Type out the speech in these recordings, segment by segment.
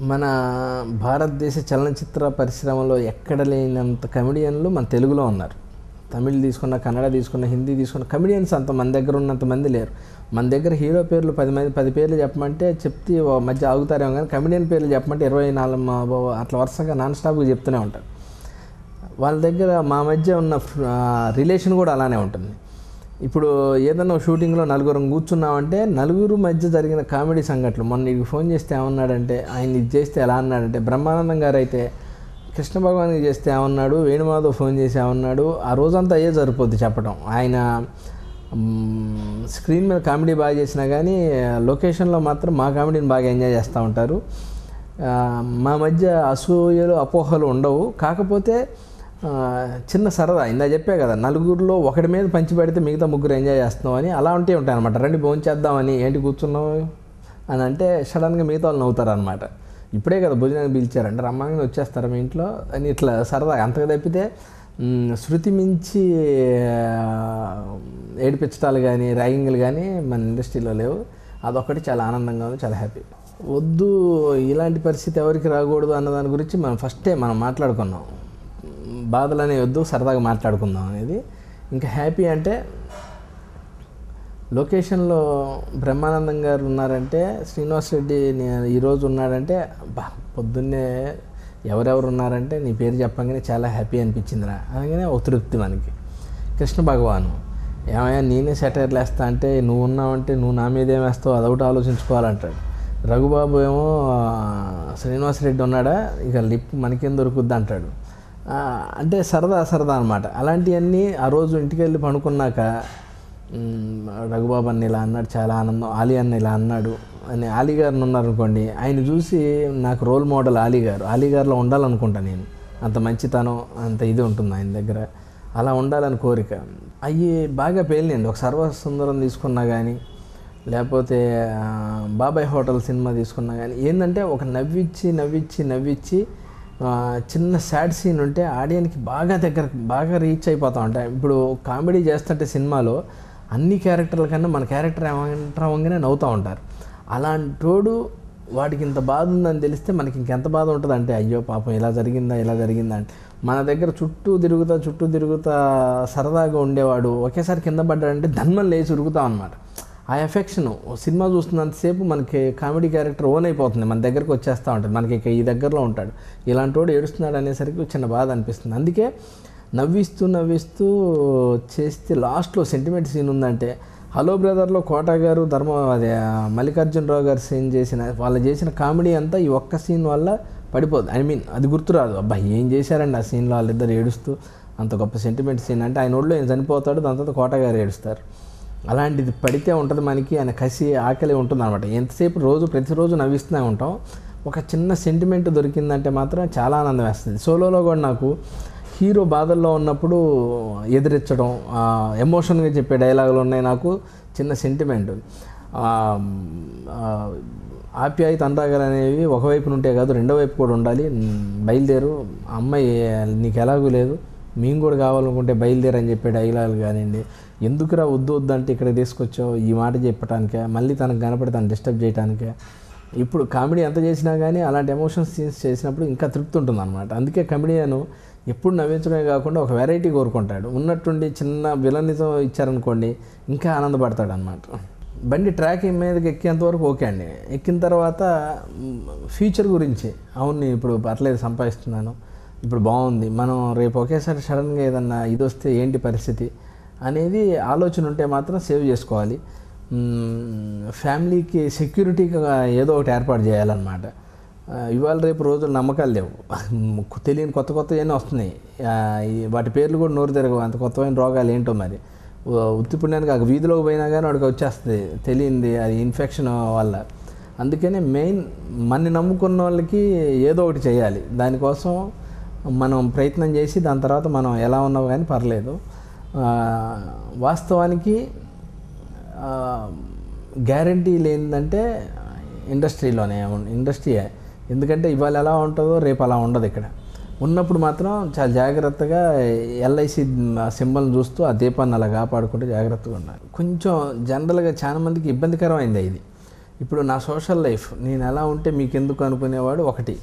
మన భారతదేశ చలనచిత్ర పరిశ్రమలో ఎక్కడ లేనంత కమెడియన్లు మన తెలుగులో ఉన్నారు. తమిళ్ తీసుకున్న, కన్నడ తీసుకున్న, హిందీ తీసుకున్న కమెడియన్స్ అంత మన దగ్గర ఉన్నంత మంది లేరు. మన దగ్గర హీరో పేర్లు 10 పేర్లు చెప్పమంటే చెప్తే మధ్య ఆగుతారేమో, కానీ కమెడియన్ పేర్లు చెప్పమంటే 24 అట్లా వరుసగా నాన్ స్టాప్గా చెప్తూనే ఉంటారు. వాళ్ళ దగ్గర మా మధ్య ఉన్న రిలేషన్ కూడా అలానే ఉంటుంది. ఇప్పుడు ఏదన్నా షూటింగ్లో నలుగురం కూర్చున్నామంటే నలుగురు మధ్య జరిగిన కామెడీ సంఘటనలు, మొన్న నీకు ఫోన్ చేస్తే ఏమన్నాడంటే, ఆయన ఇది చేస్తే ఎలా అన్నాడంటే, బ్రహ్మానందం గారు అయితే కృష్ణ భగవాన్కి చేస్తే ఏమన్నాడు, వేణుమాధవ్ ఫోన్ చేసి ఏమన్నాడు, ఆ రోజంతా అయ్యే సరిపోద్ది చెప్పడం. ఆయన స్క్రీన్ మీద కామెడీ బాగా చేసినా కానీ లొకేషన్లో మాత్రం మా కామెడీని బాగా ఎంజాయ్ చేస్తూ ఉంటారు. మా మధ్య అసూయలు అపోహలు ఉండవు. కాకపోతే చిన్న సరదా, ఇందా చెప్పే కదా, నలుగురిలో ఒకటి మీద పంచి పెడితే మిగతా ముగ్గురు ఎంజాయ్ చేస్తున్నాం అని అలా ఉంటే ఉంటాయి అనమాట. రండి భోజనం చేద్దామని, ఏంటి కూర్చున్నావు అని అంటే సడన్గా మిగతా వాళ్ళు నవ్వుతారు అనమాట. ఇప్పుడే కదా భోజనానికి పిలిచారంటే రమ్మంగా వచ్చేస్తారు మీ ఇంట్లో అని, ఇట్లా సరదా. అంతగా తప్పితే శృతి మించి ఏడిపించటాలు కానీ ర్యాగింగ్లు కానీ మన ఇండస్ట్రీలో లేవు. అదొకటి చాలా ఆనందంగా ఉంది, చాలా హ్యాపీ. వద్దు, ఇలాంటి పరిస్థితి ఎవరికి రాకూడదు అన్న దాని గురించి మనం మాట్లాడుకున్నాం. బాధలు అనేవి వద్దు, సరదాగా మాట్లాడుకుందాం అనేది. ఇంకా హ్యాపీ అంటే లొకేషన్లో బ్రహ్మానందం గారు ఉన్నారంటే, శ్రీనివాస్ రెడ్డి ఈరోజు ఉన్నాడంటే, పొద్దున్నే ఎవరెవరు ఉన్నారంటే నీ పేరు చెప్పగానే చాలా హ్యాపీ అనిపించిందిరా అనగానే ఒక తృప్తి మనకి. కృష్ణ భగవాను ఏమయ్యా నేనే సెటైర్లు వేస్తా అంటే, నువ్వు ఉన్నావంటే నువ్వు నా మీద ఏం వేస్తావు అదొకటి ఆలోచించుకోవాలంటాడు. రఘుబాబు ఏమో శ్రీనివాస్ రెడ్డి ఉన్నాడా, ఇక లిప్ మనకేం దొరుకుద్ది అంటాడు. అంటే సరదా అనమాట. అలాంటివన్నీ ఆ రోజు ఇంటికి వెళ్ళి పడుకున్నాక రఘుబాబు అన్న ఇలా అన్నాడు, చాలా ఆనందం. ఆలీ అన్న ఇలా అన్నాడు అని, ఆలీ గారిని ఉన్నారనుకోండి, ఆయన చూసి నాకు రోల్ మోడల్ ఆలీ గారిలో ఉండాలనుకుంటా నేను. అంత మంచితనం, అంత ఇది ఉంటుంది ఆయన దగ్గర. అలా ఉండాలని కోరిక. అవి బాగా పేలినండి. ఒక సర్వసుందరం తీసుకున్నా కానీ, లేకపోతే బాబాయ్ హోటల్ సినిమా తీసుకున్నా కానీ, ఏంటంటే ఒక నవ్విచ్చి చిన్న సాడ్ సీన్ ఉంటే ఆడియన్కి బాగా రీచ్ అయిపోతూ ఉంటాయి. ఇప్పుడు కామెడీ చేస్తుంటే సినిమాలో అన్ని క్యారెక్టర్ల కన్నా మన క్యారెక్టర్ ఏమంటారంగానే నవ్వుతూ ఉంటారు. అలాంటోడు వాడికి ఇంత బాధ ఉందని తెలిస్తే మనకి ఇంకెంత బాధ ఉంటుందంటే, అయ్యో పాపం ఇలా జరిగిందా అంటే, మన దగ్గర చుట్టూ తిరుగుతా సరదాగా ఉండేవాడు ఒకేసారి కింద పడ్డాడంటే ధన్మని లేచి ఉరుగుతాం అనమాట. ఆ ఎఫెక్షన్ సినిమా చూస్తున్నంతసేపు మనకి కామెడీ క్యారెక్టర్ ఓన్ అయిపోతుంది, మన దగ్గరకు వచ్చేస్తూ ఉంటుంది. మనకి ఈ దగ్గరలో ఉంటాడు. ఇలాంటి వాడు ఏడుస్తున్నాడు అనేసరికి చిన్న బాధ అనిపిస్తుంది. అందుకే నవ్విస్తూ చేస్తే లాస్ట్లో సెంటిమెంట్ సీన్ ఉందంటే, హలో బ్రదర్లో కోట గారు మల్లికార్జునరావు గారు వాళ్ళు చేసిన కామెడీ అంతా ఈ ఒక్క సీన్ వల్ల పడిపోదు. అది గుర్తురాదు. అబ్బా ఏం చేశారండి ఆ సీన్లో, వాళ్ళిద్దరు ఏడుస్తూ అంత గొప్ప సెంటిమెంట్ సీన్ అంటే, ఆయన ఒళ్ళు ఆయన చనిపోతాడు, దాని తర్వాత కోట గారు ఏడుస్తారు. అలాంటిది పడితే ఉంటుంది మనకి, ఆయన కసి ఆకలి ఉంటుంది అనమాట. ఎంతసేపు ప్రతిరోజు నవ్విస్తూనే ఉంటాం. ఒక చిన్న సెంటిమెంట్ దొరికిందంటే మాత్రం చాలా ఆనందం వేస్తుంది. సోలోలో కూడా నాకు హీరో బాధల్లో ఉన్నప్పుడు ఎదిరించడం, ఎమోషన్గా చెప్పే డైలాగులు ఉన్నాయి. నాకు చిన్న సెంటిమెంట్, ఆప్యాయత అనురాగాలు అనేవి ఒకవైపు ఉంటే కాదు, రెండో వైపు కూడా ఉండాలి. బయలుదేరు అమ్మాయి నీకు ఎలాగూ లేదు, మేము కూడా కావాలనుకుంటే బయలుదేరు అని చెప్పే డైలాగులు కానివ్వండి. ఎందుకురా వద్దు అంటే ఇక్కడ తీసుకొచ్చావు ఈ మాట చెప్పడానికే, మళ్ళీ తనకు కనపడి తను డిస్టర్బ్ చేయడానికే. ఇప్పుడు కామెడీ ఎంత చేసినా కానీ అలాంటి ఎమోషన్స్ సీన్స్ చేసినప్పుడు ఇంకా తృప్తి ఉంటుంది అనమాట. అందుకే కమెడియన్ ఎప్పుడు నవ్వించడమే కాకుండా ఒక వెరైటీ కోరుకుంటాడు. ఉన్నట్టుండి చిన్న విలనిజం ఇచ్చారనుకోండి ఇంకా ఆనందపడతాడు అనమాట. బండి ట్రాక్ మీదకి ఎక్కేంత వరకు ఓకే అండి. ఎక్కిన తర్వాత ఫ్యూచర్ గురించి, అవును నేను ఇప్పుడు పర్లేదు సంపాదిస్తున్నాను, ఇప్పుడు బాగుంది, మనం రేపు ఒకేసారి సడన్గా ఏదన్నా ఇది వస్తే ఏంటి పరిస్థితి అనేది ఆలోచన ఉంటే మాత్రం సేవ్ చేసుకోవాలి. ఫ్యామిలీకి సెక్యూరిటీగా ఏదో ఒకటి ఏర్పాటు చేయాలన్నమాట. ఇవాళ రేపు రోజులు నమ్మకాలు లేవు, తెలియని కొత్త ఏమో వస్తున్నాయి. వాటి పేర్లు కూడా నోరు తిరగవు. అంత కొత్తమైన రోగాలు ఏంటో మరి. ఉత్తిపుణ్యానికి ఆ వీధిలోకి పోయినా కానీ వాడికి వచ్చేస్తుంది తెలియంది, అది ఇన్ఫెక్షన్ వల్ల. అందుకనే మెయిన్ మనని నమ్ముకున్న వాళ్ళకి ఏదో ఒకటి చేయాలి. దానికోసం మనం ప్రయత్నం చేసి దాని తర్వాత మనం ఎలా ఉన్నావు కానీ పర్లేదు. వాస్తవానికి గ్యారంటీ లేనిదంటే ఇండస్ట్రీయే. ఎందుకంటే ఇవాళ ఎలా ఉంటుందో రేపు అలా ఉండదు. ఇక్కడ ఉన్నప్పుడు మాత్రం చాలా జాగ్రత్తగా ఎల్ఐసి సింబల్ని చూస్తూ ఆ దీపాన్ని అలా కాపాడుకుంటూ జాగ్రత్తగా ఉండాలి. కొంచెం జనరల్గా చాలా మందికి ఇబ్బందికరమైంది ఇది. ఇప్పుడు నా సోషల్ లైఫ్ నేను ఎలా ఉంటే మీకు ఎందుకు అనుకునేవాడు ఒకటి.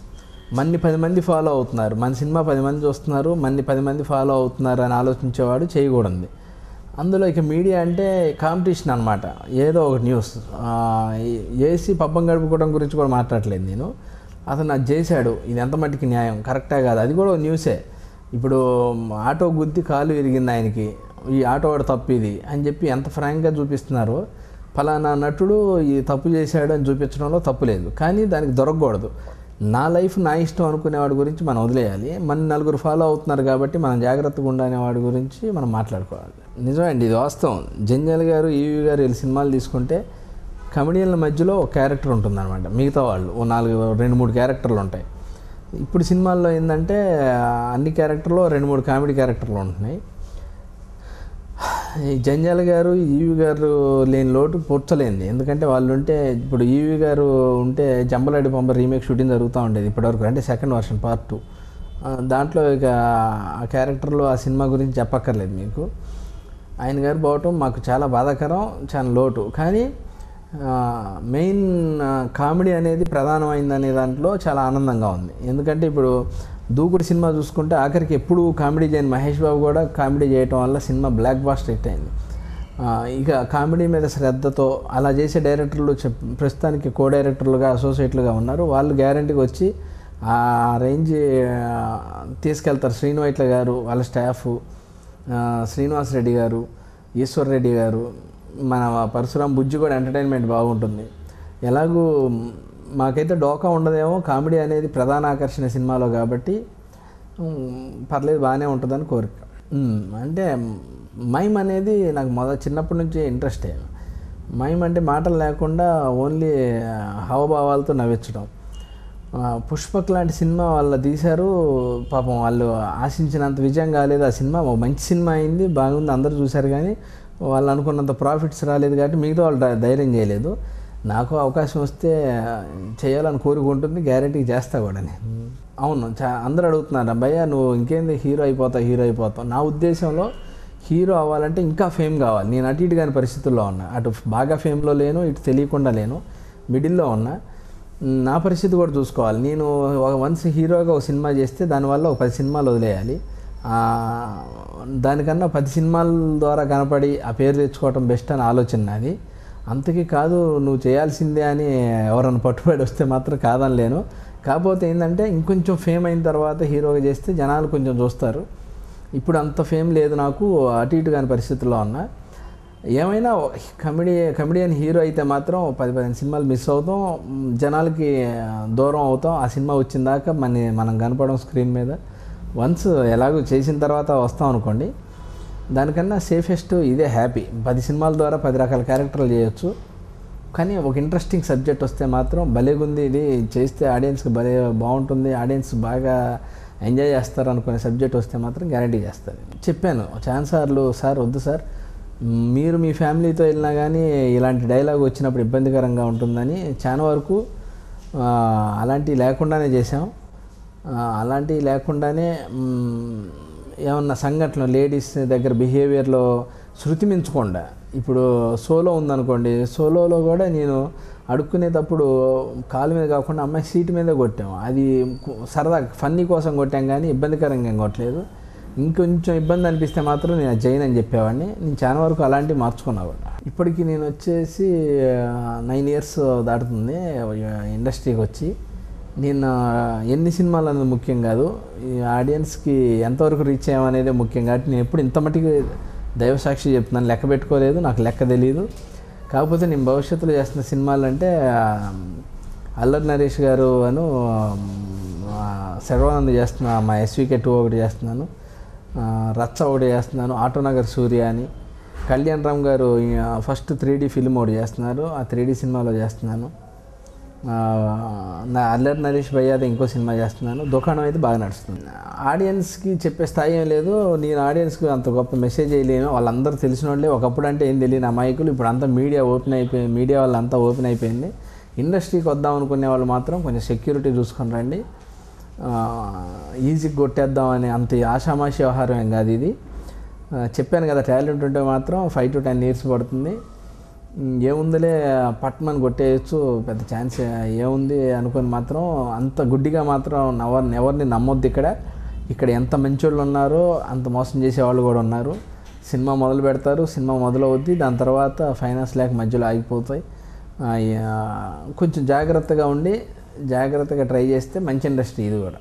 మన్ని 10 మంది ఫాలో అవుతున్నారు, మన సినిమా 10 మంది చూస్తున్నారు, మన్ని 10 మంది ఫాలో అవుతున్నారు అని ఆలోచించేవాడు చేయకూడదు. అందులో ఇక మీడియా అంటే కాంపిటీషన్ అనమాట. ఏదో ఒక న్యూస్ ఏసీ పబ్బం గడుపుకోవడం గురించి కూడా మాట్లాడలేదు నేను. అతను అది చేశాడు, ఇది ఎంత మట్టికి న్యాయం, కరెక్టే కాదు, అది కూడా న్యూసే. ఇప్పుడు ఆటో గుద్ది కాలు విరిగింది ఆయనకి, ఈ ఆటో వాడు తప్పు ఇది అని చెప్పి ఎంత ఫ్రాంక్గా చూపిస్తున్నారు. ఫలానా నటుడు ఈ తప్పు చేశాడు అని చూపించడంలో తప్పు లేదు, కానీ దానికి దొరకకూడదు. నా లైఫ్ నా ఇష్టం అనుకునేవాడి గురించి మనం వదిలేయాలి. మన నలుగురు ఫాలో అవుతున్నారు కాబట్టి మనం జాగ్రత్తగా ఉండనేవాడి గురించి మనం మాట్లాడుకోవాలి. నిజమండి, ఇది వాస్తవం. జంజాల్ గారు, ఈవి గారు వీళ్ళు సినిమాలు తీసుకుంటే కమెడియన్ల మధ్యలో ఒక క్యారెక్టర్ ఉంటుందన్నమాట. మిగతా వాళ్ళు ఓ 2-3 క్యారెక్టర్లు ఉంటాయి. ఇప్పుడు సినిమాల్లో ఏంటంటే అన్ని క్యారెక్టర్లో 2-3 కామెడీ క్యారెక్టర్లు ఉంటున్నాయి. ఈ జంజాల్ గారు, ఈవి గారు లేని లోటు పూడ్చలేంది. ఎందుకంటే వాళ్ళు ఉంటే, ఇప్పుడు ఈవి గారు ఉంటే జంబలడి బొమ్మ రీమేక్ షూటింగ్ జరుగుతూ ఉండేది ఇప్పటివరకు, అంటే సెకండ్ వర్షన్ పార్ట్ 2. దాంట్లో ఇక ఆ క్యారెక్టర్లో ఆ సినిమా గురించి చెప్పక్కర్లేదు మీకు. ఆయన గారు పోవటం మాకు చాలా బాధాకరం, చాలా లోటు. కానీ మెయిన్ కామెడీ అనేది ప్రధానమైందనే దాంట్లో చాలా ఆనందంగా ఉంది. ఎందుకంటే ఇప్పుడు దూకుడు సినిమా చూసుకుంటే ఆఖరికి ఎప్పుడు కామెడీ చేయని మహేష్ బాబు కూడా కామెడీ చేయటం వల్ల సినిమా బ్లాక్ బాస్టర్ హిట్ అయింది. ఇక కామెడీ మీద శ్రద్ధతో అలా చేసే డైరెక్టర్లు ప్రస్తుతానికి కో డైరెక్టర్లుగా అసోసియేట్లుగా ఉన్నారు. వాళ్ళు గ్యారంటీగా వచ్చి ఆ రేంజ్ తీసుకెళ్తారు. శ్రీనివైట్ల గారు, వాళ్ళ స్టాఫ్, శ్రీనివాస్ రెడ్డి గారు, ఈశ్వర్ రెడ్డి గారు, మన పరశురాం బుజ్జి కూడా ఎంటర్టైన్మెంట్ బాగుంటుంది. ఎలాగూ మాకైతే డోకా ఉండదేమో, కామెడీ అనేది ప్రధాన ఆకర్షణ సినిమాలో కాబట్టి పర్లేదు, బాగానే ఉంటుందని కోరిక. అంటే మైమ్ అనేది నాకు చిన్నప్పటి నుంచి ఇంట్రెస్టే. మైమ్ అంటే మాటలు లేకుండా ఓన్లీ హావభావాలతో నవ్వించడం. పుష్పక్ లాంటి సినిమా వాళ్ళు తీశారు, పాపం వాళ్ళు ఆశించినంత విజయం కాలేదు. ఆ సినిమా మంచి సినిమా అయింది, బాగుంది, అందరూ చూశారు, కానీ వాళ్ళు అనుకున్నంత ప్రాఫిట్స్ రాలేదు కాబట్టి మిగతా వాళ్ళు ధైర్యం చేయలేదు. నాకు అవకాశం వస్తే చేయాలని కోరుకుంటుంది, గ్యారెంటీకి చేస్తా కూడా నేను. అవును, అందరూ అడుగుతున్నారు, అబ్బాయ్య నువ్వు ఇంకేంది హీరో అయిపోతావు. నా ఉద్దేశంలో హీరో అవ్వాలంటే ఇంకా ఫేమ్ కావాలి. నేను అటు ఇటు కాని పరిస్థితుల్లో ఉన్నా, అటు బాగా ఫేమ్లో లేను, ఇటు తెలియకుండా లేను, మిడిల్లో ఉన్నా. నా పరిస్థితి కూడా చూసుకోవాలి. నేను వన్స్ హీరోగా ఒక సినిమా చేస్తే దానివల్ల ఒక 10 సినిమాలు వదిలేయాలి. దానికన్నా 10 సినిమాల ద్వారా కనపడి ఆ పేరు తెచ్చుకోవటం బెస్ట్ అని ఆలోచన నాది. అంతకీ కాదు నువ్వు చేయాల్సిందే అని ఎవరన్నా పట్టుబడి వస్తే మాత్రం కాదనలేను. కాకపోతే ఏంటంటే ఇంకొంచెం ఫేమ్ అయిన తర్వాత హీరోగా చేస్తే జనాలు కొంచెం చూస్తారు. ఇప్పుడు అంత ఫేమ్ లేదు నాకు, అటు ఇటు కాని పరిస్థితుల్లో ఉన్నా. ఏమైనా కమెడియన్ హీరో అయితే మాత్రం 10-15 సినిమాలు మిస్ అవుతాం, జనాలకి దూరం అవుతాం. ఆ సినిమా వచ్చిన దాకా మనం కనపడం స్క్రీన్ మీద. వన్స్ ఎలాగో చేసిన తర్వాత వస్తాం అనుకోండి, దానికన్నా సేఫెస్ట్ ఇదే హ్యాపీ. 10 సినిమాల ద్వారా 10 రకాల క్యారెక్టర్లు చేయొచ్చు. కానీ ఒక ఇంట్రెస్టింగ్ సబ్జెక్ట్ వస్తే మాత్రం భలేగుంది, ఇది చేస్తే ఆడియన్స్కి భలే బాగుంటుంది, ఆడియన్స్ బాగా ఎంజాయ్ చేస్తారు అనుకునే సబ్జెక్ట్ వస్తే మాత్రం గ్యారంటీ చేస్తారు. చెప్పాను చాలాసార్లు, సార్ వద్దు సార్, మీరు మీ ఫ్యామిలీతో వెళ్ళినా కానీ ఇలాంటి డైలాగ్ వచ్చినప్పుడు ఇబ్బందికరంగా ఉంటుందని చాలా వరకు అలాంటివి లేకుండానే చేసాం. అలాంటివి లేకుండానే ఏమన్నా సంఘటనలు లేడీస్ దగ్గర బిహేవియర్లో శృతి మించకుండా, ఇప్పుడు సోలో ఉందనుకోండి, సోలోలో కూడా నేను అడుక్కునేటప్పుడు కాలు మీద కాకుండా అమ్మాయి సీటు మీదే కొట్టాం. అది సరదా ఫన్నీ కోసం కొట్టాం, కానీ ఇబ్బందికరంగా ఏం కొట్టలేదు. ఇంకొంచెం ఇబ్బంది అనిపిస్తే మాత్రం నేను జైన్ అని చెప్పేవాడిని. నేను చాలా వరకు అలాంటివి మార్చుకున్నా కూడా. ఇప్పటికి నేను వచ్చేసి 9 ఇయర్స్ దాటుతుంది ఇండస్ట్రీకి వచ్చి. నేను ఎన్ని సినిమాలు అనేది ముఖ్యం కాదు, ఈ ఆడియన్స్కి ఎంతవరకు రీచ్ అయ్యామనేదే ముఖ్యం. కాబట్టి నేను ఎప్పుడు ఇంత మట్టికి దైవసాక్షి చెప్తున్నాను, లెక్క పెట్టుకోలేదు, నాకు లెక్క తెలియదు. కాకపోతే నేను భవిష్యత్తులో చేస్తున్న సినిమాలు అంటే అల్లరి నరేష్ గారు అను శర్వానంద్ చేస్తున్నా, మా SVK 2 ఒకటి చేస్తున్నాను, రచ్చ ఒకటి చేస్తున్నాను, ఆటోనగర్ సూర్య అని, కళ్యాణ్ రామ్ గారు ఫస్ట్ 3D ఫిల్మ్ ఒకటి చేస్తున్నారు, ఆ 3D సినిమాలో చేస్తున్నాను. నా అల్లరి నరేష్ భయ్యాది ఇంకో సినిమా చేస్తున్నాను. దుకాణం అయితే బాగా నడుస్తుంది. ఆడియన్స్కి చెప్పే స్థాయి ఏం లేదు, నేను ఆడియన్స్కి అంత గొప్ప మెసేజ్ చేయలేను. వాళ్ళందరూ తెలిసిన వాళ్ళే. ఒకప్పుడు అంటే ఏం తెలియని అమాయకులు, ఇప్పుడు అంతా మీడియా వాళ్ళంతా ఓపెన్ అయిపోయింది. ఇండస్ట్రీకి వద్దాం అనుకునే వాళ్ళు మాత్రం కొంచెం సెక్యూరిటీ చూసుకొని రండి. ఈజీగా కొట్టేద్దాం అని అంత ఆషామాషి వ్యవహారం ఏం కాదు ఇది. చెప్పాను కదా, టాలెంట్ ఉంటే మాత్రం 5 to 10 years పడుతుంది. ఏముందిలే పట్మని కొట్టేయచ్చు, పెద్ద ఛాన్స్ ఏముంది అనుకొని మాత్రం అంత గుడ్డిగా మాత్రం ఎవరిని నమ్మొద్దు. ఇక్కడ ఎంత మంచోళ్ళు ఉన్నారో అంత మోసం చేసేవాళ్ళు కూడా ఉన్నారు. సినిమా మొదలు పెడతారు, సినిమా మొదలవుద్ది, దాని తర్వాత ఫైనాన్స్ లేక మధ్యలో ఆగిపోతాయి. కొంచెం జాగ్రత్తగా ఉండి జాగ్రత్తగా ట్రై చేస్తే మంచి ఇండస్ట్రీ ఇది కూడా.